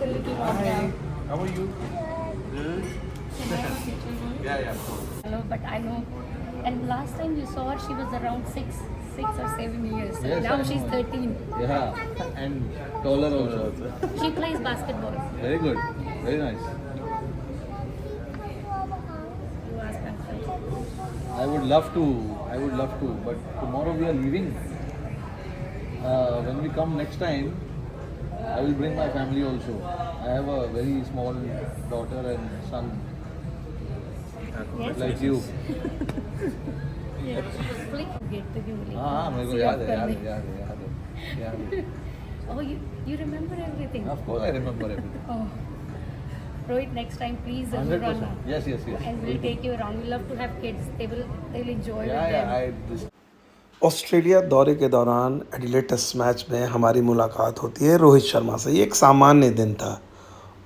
the little one now. How are you? Good. Yeah. Hello, but I know. And last time you saw her, she was around 6 or 7 years. Yes, Now I she's know. 13. Yeah, and taller also. She plays basketball. Very good. Very nice. You ask uncle. I would love to, but tomorrow we are leaving. When we come next time, I will bring my family also. I have a very small daughter and son, Yes, like you. Yeah. Please forget to give me. हाँ मेरे को याद है. Oh, you remember everything. Of course I remember everything. Oh, Rohit, next time please 100%. Yes. and we'll take you around. We love to have kids. They'll enjoy with them. Australia दौरे के दौरान Adelaide test match में हमारी मुलाकात होती है रोहित शर्मा से। ये एक सामान्य दिन था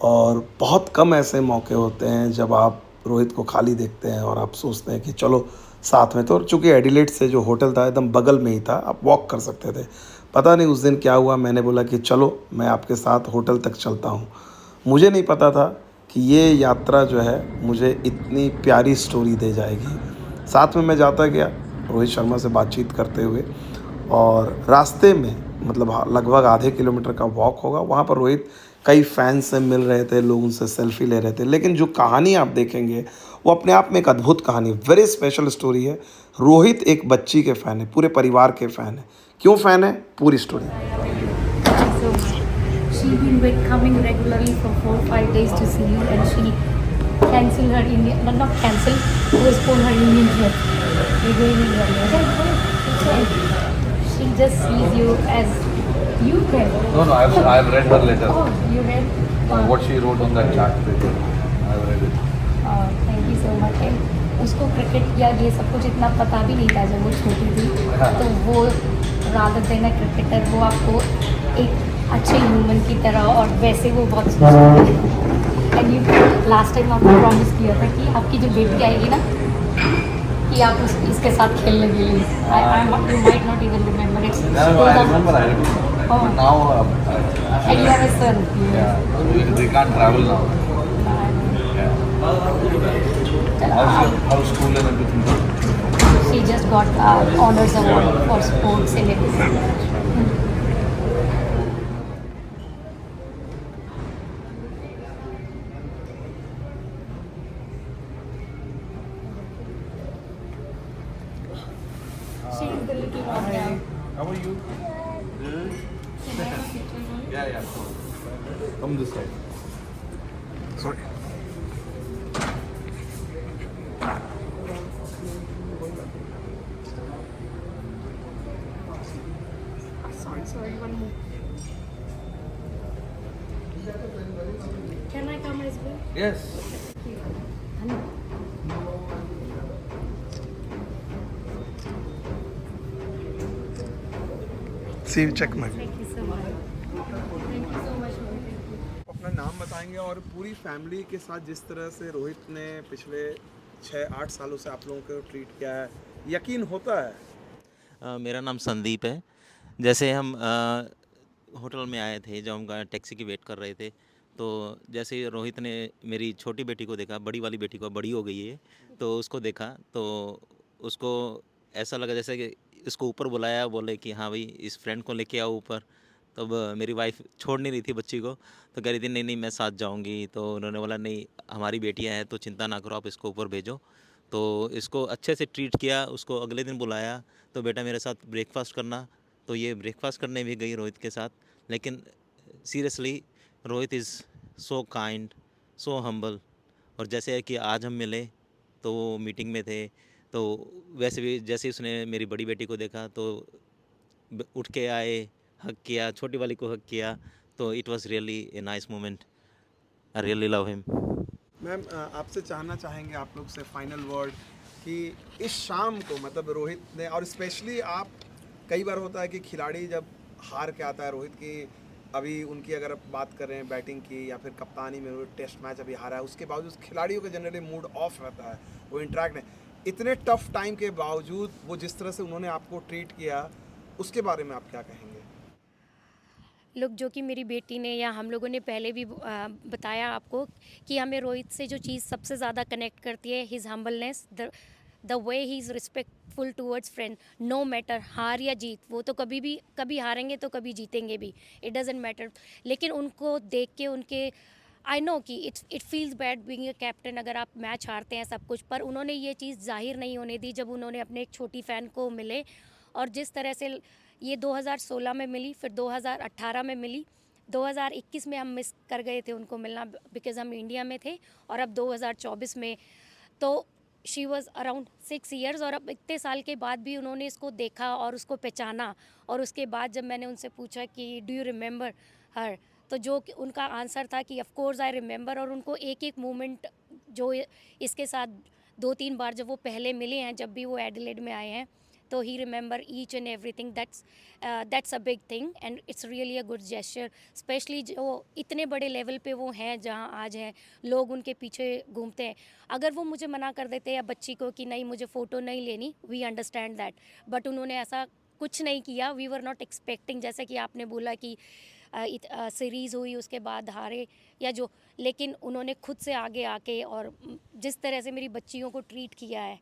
और बहुत कम ऐसे मौके होते हैं जब आप रोहित को खाली देखते हैं और आप सोचते हैं कि चलो साथ में। तो चूँकि एडिलेड से जो होटल था एकदम बगल में ही था, आप वॉक कर सकते थे। पता नहीं उस दिन क्या हुआ, मैंने बोला कि चलो मैं आपके साथ होटल तक चलता हूँ। मुझे नहीं पता था कि ये यात्रा जो है मुझे इतनी प्यारी स्टोरी दे जाएगी। साथ में मैं जाता गया रोहित शर्मा से बातचीत करते हुए, और रास्ते में मतलब लगभग आधे किलोमीटर का वॉक होगा, वहाँ पर रोहित कई फैंस से मिल रहे थे, लोग उनसे सेल्फी ले रहे थे। लेकिन जो कहानी आप देखेंगे वो अपने आप में एक अद्भुत कहानी, वेरी स्पेशल स्टोरी है। रोहित एक बच्ची के फ़ैन है, पूरे परिवार के फ़ैन है। क्यों फ़ैन है, पूरी story. So she been coming regularly for 4 or 5 days to see you, and she cancelled her Indian, no, not cancelled, postponed her Indian trip. We're going in India. And she just sees you as you can. No, I've read her letter. Oh, you read? What she wrote on that chart paper. I've read it. Thank you so much. And उसको cricket या ये सब कुछ इतना पता भी नहीं था जब वो छोटी थी। तो वो रादर देन अ क्रिकेटर, वो आपको एक अच्छे ह्यूमन की तरह, और वैसे वो बहुत स्पेशल है। एंड यू लास्ट टाइम आपको प्रॉमिस किया था कि आपकी जो बेटी आएगी ना, कि आप इसके साथ खेलने के लिए। You might not even remember. It's No, I remember. Oh. But now, And you have a son. yeah, they can't travel now. Yeah. How's school and everything? She just got honors award for sports and everything. She is the little one now. How are you? Good. Yeah. Come this side. Sorry. Sorry, one more. Can I come as well? Yes. C check में Thank you so much. Thank you so much. अपना नाम बताएंगे और पूरी family के साथ जिस तरह से रोहित ने पिछले 6-8 सालों से आप लोगों को ट्रीट किया है, यकीन होता है। मेरा नाम संदीप है। जैसे हम होटल में आए थे, जब हम टैक्सी की वेट कर रहे थे, तो जैसे ही रोहित ने मेरी छोटी बेटी को देखा, बड़ी वाली बेटी को, बड़ी हो गई है, तो उसको देखा, तो उसको ऐसा लगा जैसे कि इसको ऊपर बुलाया, बोले कि हाँ भाई इस फ्रेंड को लेके आओ ऊपर। तब मेरी वाइफ छोड़ नहीं रही थी बच्ची को, तो कह रही थी नहीं मैं साथ जाऊंगी। तो उन्होंने बोला नहीं, हमारी बेटियां हैं तो चिंता ना करो, आप इसको ऊपर भेजो। तो इसको अच्छे से ट्रीट किया, उसको अगले दिन बुलाया, तो बेटा मेरे साथ ब्रेकफास्ट करना। तो ये ब्रेकफास्ट करने भी गई रोहित के साथ। लेकिन seriously Rohit is so kind, so humble. और जैसे है कि आज हम मिले तो वो मीटिंग में थे, तो वैसे भी जैसे ही उसने मेरी बड़ी बेटी को देखा तो उठ के आए, हग किया, छोटी वाली को हग किया। तो it was really a nice moment. I really love him. Ma'am आपसे चाहना चाहेंगे आप लोग से फाइनल वर्ड कि इस शाम को मतलब रोहित ने, और स्पेशली आप, कई बार होता है कि खिलाड़ी जब हार के आता है, रोहित की अभी उनकी अगर बात करें बैटिंग की या फिर कप्तानी में, टेस्ट मैच अभी हारा है, उसके बावजूद खिलाड़ियों का जनरली मूड ऑफ रहता है, वो इंटरेक्ट नहीं। इतने टफ टाइम के बावजूद वो जिस तरह से उन्होंने आपको ट्रीट किया, उसके बारे में आप क्या कहेंगे? लुक, जो कि मेरी बेटी ने या हम लोगों ने पहले भी बताया आपको कि हमें रोहित से जो चीज़ सबसे ज़्यादा कनेक्ट करती है, his humbleness, the way he is respectful towards friend, no matter हार या जीत, वो तो कभी हारेंगे तो कभी जीतेंगे भी, इट डजेंट मैटर। लेकिन उनको देख के उनके आई नो कि it feels bad being a captain अगर आप मैच हारते हैं सब कुछ, पर उन्होंने ये चीज़ जाहिर नहीं होने दी जब उन्होंने अपने एक छोटी फ़ैन को मिले। और जिस तरह से ये 2016 में मिली, फिर 2018 में मिली, 2021 में हम मिस कर गए थे उनको मिलना बिकॉज़ हम इंडिया में थे, और अब 2024 में तो शी वॉज़ अराउंड 6 ईयर्स, और अब इतने साल के बाद भी उन्होंने इसको देखा और उसको पहचाना। और उसके बाद जब मैंने उनसे पूछा कि डू यू रिमेंबर हर, तो जो कि उनका आंसर था कि ऑफ कोर्स आई रिमेंबर। और उनको एक एक मोमेंट जो इसके साथ 2-3 बार जब वो पहले मिले हैं, जब भी वो एडिलेड में आए हैं, तो he remember each and everything. That's a big thing and it's really a good gesture, specially जो इतने बड़े लेवल पे वो हैं जहाँ आज हैं, लोग उनके पीछे घूमते हैं। अगर वो मुझे मना कर देते या बच्ची को कि नहीं मुझे फ़ोटो नहीं लेनी, वी अंडरस्टैंड दैट, बट उन्होंने ऐसा कुछ नहीं किया। वी वर नॉट एक्सपेक्टिंग, जैसे कि आपने बोला कि सीरीज़ हुई उसके बाद हारे या जो, लेकिन उन्होंने खुद से आगे आके और जिस तरह से मेरी बच्चियों को ट्रीट किया है,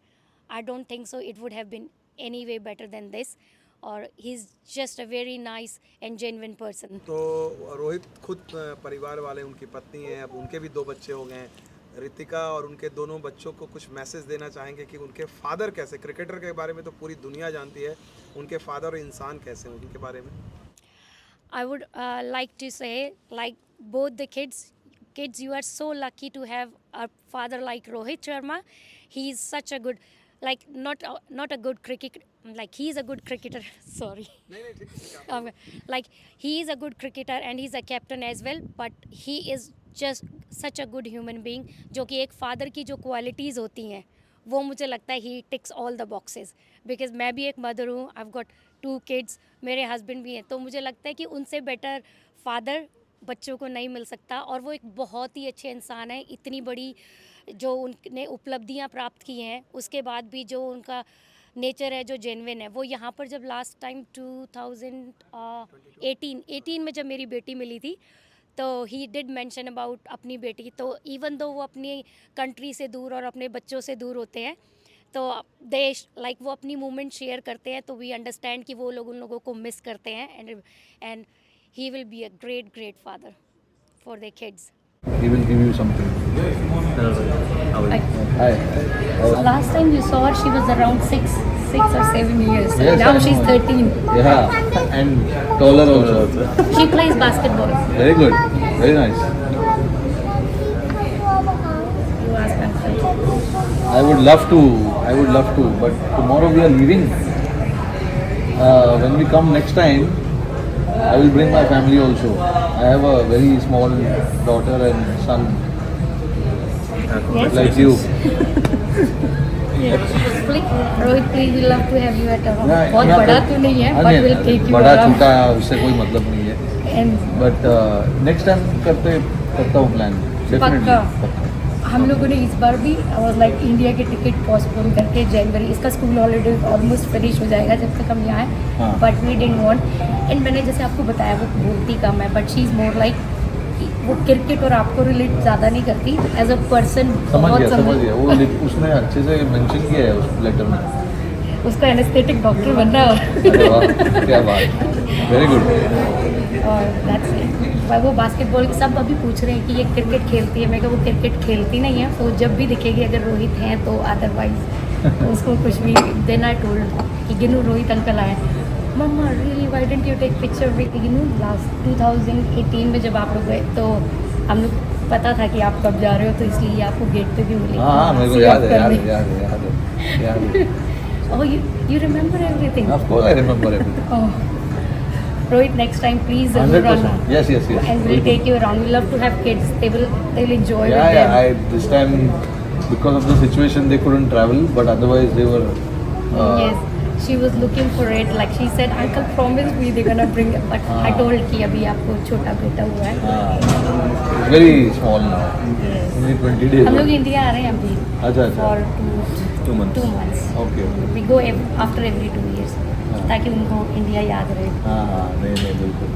I don't think so it would have been any way better than this. और he is just a very nice and genuine person. तो रोहित खुद परिवार वाले, उनकी पत्नी है, अब उनके भी 2 बच्चे हो गए हैं, रितिका, और उनके दोनों बच्चों को कुछ मैसेज देना चाहेंगे कि उनके फादर कैसे, क्रिकेटर के बारे में तो पूरी दुनिया जानती है, उनके फादर और इंसान कैसे हैं, उनके बारे में? I would like to say, like both the kids, you are so lucky to have a father like Rohit Sharma. He is such a good, like not a good cricket, like he is a good cricketer. Sorry. Like he is a good cricketer and he's a captain as well. But he is just such a good human being. जो कि एक father की जो qualities होती हैं, वो मुझे लगता है he ticks all the boxes. Because मैं भी एक मदर हूँ, आई हैव गॉट 2 किड्स, मेरे हस्बैंड भी हैं, तो मुझे लगता है कि उनसे बेटर फादर बच्चों को नहीं मिल सकता। और वो एक बहुत ही अच्छे इंसान है, इतनी बड़ी जो उनने उपलब्धियाँ प्राप्त की हैं, उसके बाद भी जो उनका नेचर है जो जेन्युइन है। वो यहाँ पर जब लास्ट टाइम 2018 में जब मेरी बेटी मिली थी, तो ही डिड मेंशन अबाउट अपनी बेटी। तो इवन दो वो अपनी कंट्री से दूर और अपने बच्चों से दूर होते हैं, तो देश लाइक वो अपनी मूवमेंट शेयर करते हैं, तो वी अंडरस्टैंड कि वो लोग उन लोगों को मिस करते हैं। And he will be a great father for their kids. He will give you something. Hi. Last time you saw her, she was around 6 or 7 years. Yes, Now I she's know. 13. Yeah, and taller also. She plays basketball. Very good. Very nice. You ask her. I would love to, but tomorrow we are leaving. When we come next time, I will bring my family also. I have a very small daughter and son, Yes. like you. Yes. Rohit, please, we love to have you at our home. Yeah, बहुत yeah, बड़ा but- तो नहीं है, हाँ, but नहीं, we'll take you बड़ा around. छोटा उससे कोई मतलब नहीं है. And But next time करता हूँ plan. पक्का। Definitely. हम लोगों ने इस बार भी लाइक इंडिया के टिकट पोस्टपोन करके जनवरी, इसका स्कूल हॉलीडे ऑलमोस्ट फिनिश हो जाएगा जब तक हम यहाँ आए, हाँ। But we didn't want. And मैंने जैसे आपको बताया वो बोलती कम है, but she is more like वो क्रिकेट और आपको रिलेट ज़्यादा नहीं करती, एज अ पर्सन समझ गया वो उसने अच्छे से मेंशन किया है उस लेटर में. उसका एनेस्थेटिक डॉक्टर बनना है। अरे वाह, क्या बात, वेरी गुड. और दैट्स इट। वो बास्केटबॉल सब अभी पूछ रहे हैं कि ये क्रिकेट खेलती है, मैं कहा वो क्रिकेट खेलती नहीं है, तो जब भी दिखेगी अगर रोहित हैं तो अदरवाइज तो उसको कुछ भी। देन आई टोल्ड कि गिनू रोहित अंकल आए, mamma really why didn't you take picture with Ginu. Last 2018 में जब आप लोग गए तो हम लोग पता था कि आप कब जा रहे हो, तो इसलिए आपको गेट पे भी मिले। हाँ मेरे को याद है. Oh, you remember everything? Of course I remember everything. Oh. Rohit, next time please 100%. Yes. And we'll take you around. We love to have kids. They'll enjoy with them. Yeah. This time because of the situation they couldn't travel, but otherwise they were. Yes, she was looking for it. Like she said, Uncle promised me they're gonna bring it, but I told कि अभी आपको छोटा बेटा हुआ है. Very small now. Yes. Only 20 days. हम लोग India आ रहे हैं अभी. अच्छा. For 2 months. 2 months. Okay. We go after every 2 years. ताकि उनको इंडिया याद रहे. हाँ नहीं बिल्कुल.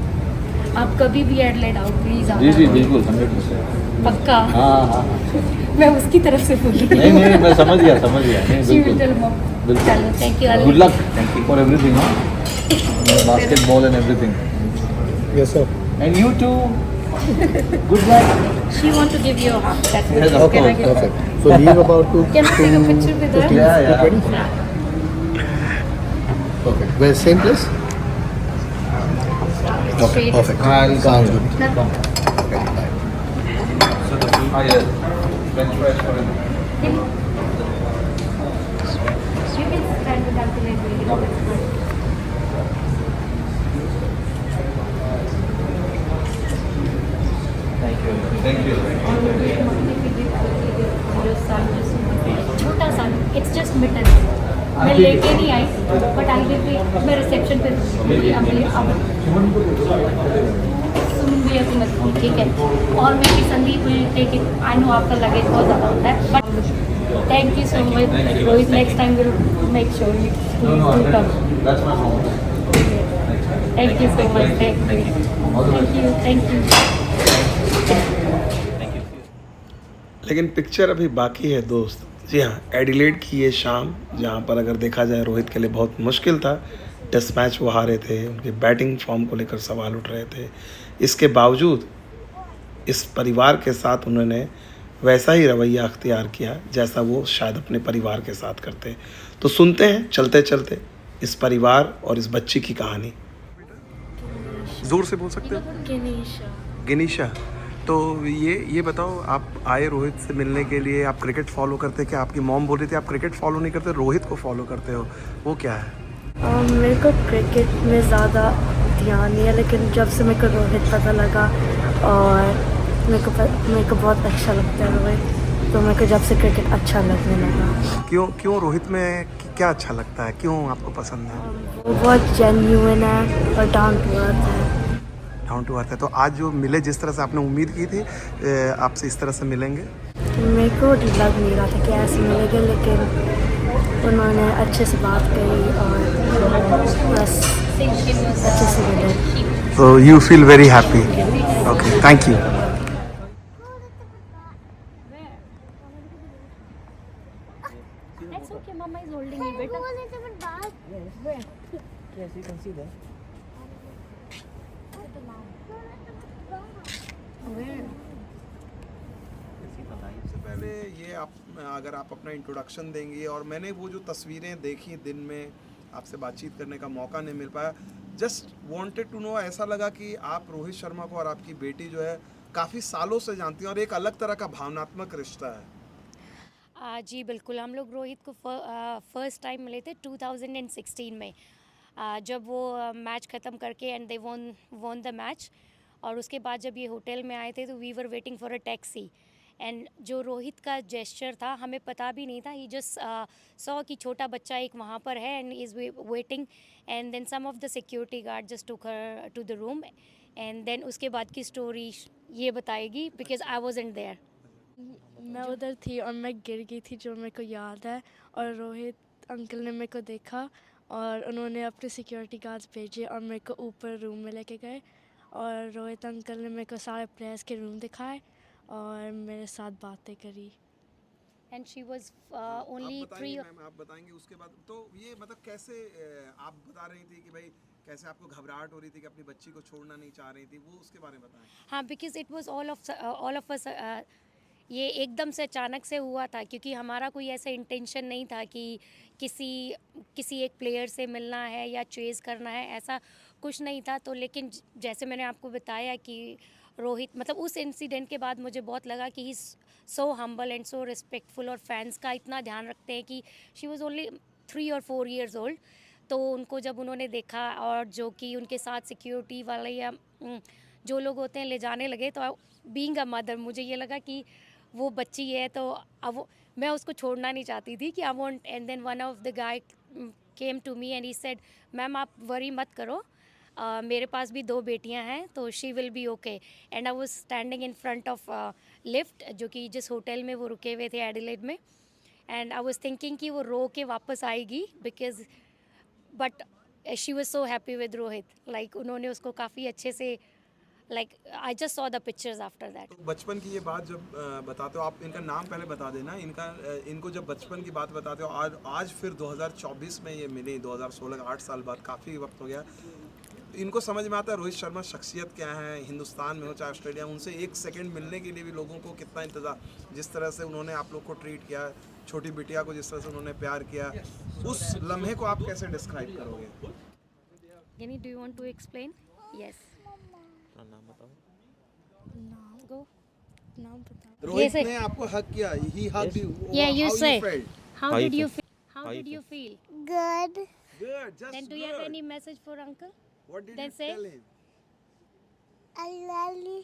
आप कभी भी एडलेड आओ प्लीज आना। जी जी बिल्कुल 100%। पक्का। हाँ हाँ मैं उसकी तरफ से बोल रही नहीं नहीं मैं समझ गया नहीं She will बिल्कुल tell mom. बिल्कुल। चलो thank you. Good luck for everything basketball and everything Yes, sir. And you too good luck. She want to give you a hug. That's what Yes, she's of gonna course, give. Perfect. So leave about to. Can I take a picture with her? Yeah. 2:20? Perfect. Where same place? Straight. Perfect. I'll Sounds good. No. Okay, bye. Ah yes, French fries for him. You can stand with until I bring it. Thank you. छोटा सा it's just mitten. मैं लेके नहीं आई but I will be. मैं reception पे दूंगी। सुमन भैया को मत दी, ठीक है। और मैं भी Sandeep will take it. I know आपका लगेज बहुत ज़्यादा होता है but thank you so much Rohit. Next time will make sure No, no, you come. that's my home. Thank you so much. Thank you. लेकिन पिक्चर अभी बाकी है दोस्त। जी हाँ, एडिलेड की ये शाम, जहाँ पर अगर देखा जाए रोहित के लिए बहुत मुश्किल था। टेस्ट मैच वो हारे थे, उनके बैटिंग फॉर्म को लेकर सवाल उठ रहे थे। इसके बावजूद इस परिवार के साथ उन्होंने वैसा ही रवैया अख्तियार किया जैसा वो शायद अपने परिवार के साथ करते। तो सुनते हैं चलते चलते इस परिवार और इस बच्ची की कहानी। जोर से बोल सकते हो? गिनीशा। तो ये बताओ, आप आए रोहित से मिलने के लिए, आप क्रिकेट फॉलो करते? क्या आपकी मॉम बोल रही थी आप क्रिकेट फॉलो नहीं करते, रोहित को फॉलो करते हो? वो क्या है? मेरे को क्रिकेट में ज़्यादा ध्यान नहीं है, लेकिन जब से मेरे को रोहित पता लगा और मेरे को बहुत अच्छा लगता है रोहित, तो मेरे को जब से क्रिकेट अच्छा लगने लगा। क्यों रोहित में क्या अच्छा लगता है, क्यों आपको पसंद है? वो बहुत जेन्युइन है और डाउन टू अर्थ है। डाउन टू अर्थ है। तो आज जो मिले, जिस तरह से आपने उम्मीद की थी आपसे इस तरह से मिलेंगे? मेरे को लग नहीं रहा था कि ऐसे मिलेंगे, लेकिन उन्होंने अच्छे से बात करी और बस अच्छे से मिले। तो you feel very happy? Okay, thank you. That's okay, Mama is holding you, beta. सबसे पहले ये आप, अगर आप अपना इंट्रोडक्शन देंगी, और मैंने वो जो तस्वीरें देखी दिन में, आपसे बातचीत करने का मौका नहीं मिल पाया। जस्ट वांटेड टू नो, ऐसा लगा कि आप रोहित शर्मा को और आपकी बेटी जो है काफ़ी सालों से जानती हैं और एक अलग तरह का भावनात्मक रिश्ता है। जी बिल्कुल। हम लोग रोहित को फर्स्ट टाइम मिले थे 2016 में, जब वो मैच ख़त्म करके and they won the match. और उसके बाद जब ये होटल में आए थे तो we were waiting for a taxi, and जो रोहित का जेस्चर था हमें पता भी नहीं था। ही जस्ट सॉ कि छोटा बच्चा एक वहाँ पर है and is waiting, and then some of the security guard just took her to the room, and then उसके बाद की स्टोरी ये बताएगी बिकॉज आई वाज़न्ट देयर। मैं उधर थी और मैं गिर गई थी, जो मेरे को याद है। और रोहित अंकल ने मेरे को देखा और उन्होंने अपने सिक्योरिटी गार्ड्स भेजे और मेरे को ऊपर रूम में लेके गए। और रोहित अंकल ने मेरे को सारे प्लेयर्स के रूम दिखाए और मेरे साथ बातें करी। And she was only 3। आप बताएंगे उसके बाद। तो ये मतलब कैसे, आप बता रही थी कि भाई कैसे आपको घबराहट हो रही थी कि अपनी बच्ची को छोड़ना नहीं चाह रही थी, वो उसके बारे में बताएं। हाँ, because it was all of us. ये एकदम से अचानक से हुआ था, क्योंकि हमारा कोई ऐसा इंटेंशन नहीं था कि किसी एक प्लेयर से मिलना है या चेज़ करना है, ऐसा कुछ नहीं था। तो लेकिन जैसे मैंने आपको बताया कि रोहित, मतलब उस इंसिडेंट के बाद मुझे बहुत लगा कि he so humble and so respectful, और फैंस का इतना ध्यान रखते हैं कि शी वॉज़ ओनली 3 और 4 ईयर्स ओल्ड। तो उनको जब उन्होंने देखा और जो कि उनके साथ सिक्योरिटी वाले या जो लोग होते हैं ले जाने लगे, तो बीइंग अ मदर मुझे ये लगा कि वो बच्ची है, तो अब मैं उसको छोड़ना नहीं चाहती थी कि I want. And then one of the guy came to me and he said, ma'am आप वरी मत करो, मेरे पास भी 2 बेटियां हैं, तो she will be okay. And I was standing in front of lift, जो कि जिस होटल में वो रुके हुए थे एडिलेड में, एंड आई वाज थिंकिंग कि वो रो के वापस आएगी, because but she was so happy with Rohit, like उन्होंने उसको काफ़ी अच्छे से Like I just saw the pictures after that. तो बचपन की ये बात जब बताते हो, आप इनका नाम पहले बता देना। इनको जब बचपन की बात बताते हो, आज फिर 2024 में ये मिली, 2016 का 8 साल बाद, काफ़ी वक्त हो गया। इनको समझ में आता है रोहित शर्मा शख्सियत क्या है, हिंदुस्तान में हो चाहे ऑस्ट्रेलिया में, उनसे एक सेकंड मिलने के लिए भी लोगों को कितना इंतज़ार, जिस तरह से उन्होंने आप लोग को ट्रीट किया, छोटी बिटिया को जिस तरह से उन्होंने प्यार किया, उस लम्हे को आप कैसे डिस्क्राइब करोगे? Jenny, do you want to explain? Yes. अपना नाम बताओ। नाम Go. नाम बताओ। रोहित Yes, ने आपको हक किया, he hugged you. Yeah, you How say. felt? How How did you you feel? feel? How How you did you feel? Good. Good, just Then do you have good. any message for uncle? What did then you say? tell him? I really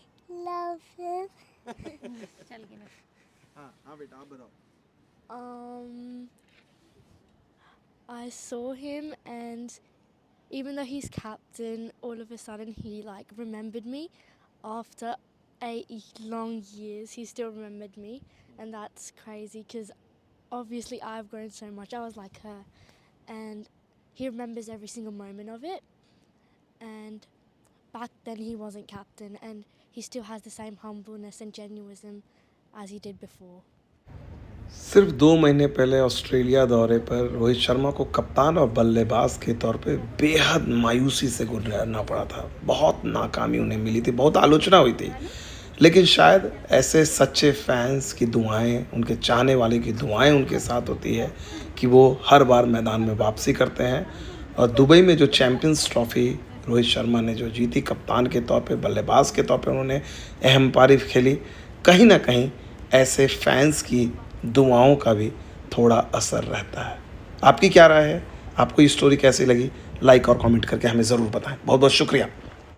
love him. चल give me. हाँ बेटा, आप बताओ। I saw him, and even though he's captain, all of a sudden he like remembered me. After 8 long years, he still remembered me, and that's crazy because obviously I've grown so much. I was like her, and he remembers every single moment of it. And back then he wasn't captain, and he still has the same humbleness and genuism as he did before. सिर्फ 2 महीने पहले Australia दौरे पर रोहित शर्मा को कप्तान और बल्लेबाज के तौर पे बेहद मायूसी से गुजरना पड़ा था। बहुत नाकामी उन्हें मिली थी, बहुत आलोचना हुई थी, लेकिन शायद ऐसे सच्चे फैंस की दुआएं, उनके चाहने वाले की दुआएं उनके साथ होती है कि वो हर बार मैदान में वापसी करते हैं। और दुबई में जो चैम्पियंस ट्रॉफी रोहित शर्मा ने जो जीती, कप्तान के तौर पे, बल्लेबाज के तौर पे उन्होंने अहम पारी खेली, कहीं ना कहीं ऐसे फैंस की दुआओं का भी थोड़ा असर रहता है। आपकी क्या राय है? आपको ये स्टोरी कैसी लगी? लाइक और कमेंट करके हमें ज़रूर बताएं। बहुत बहुत शुक्रिया।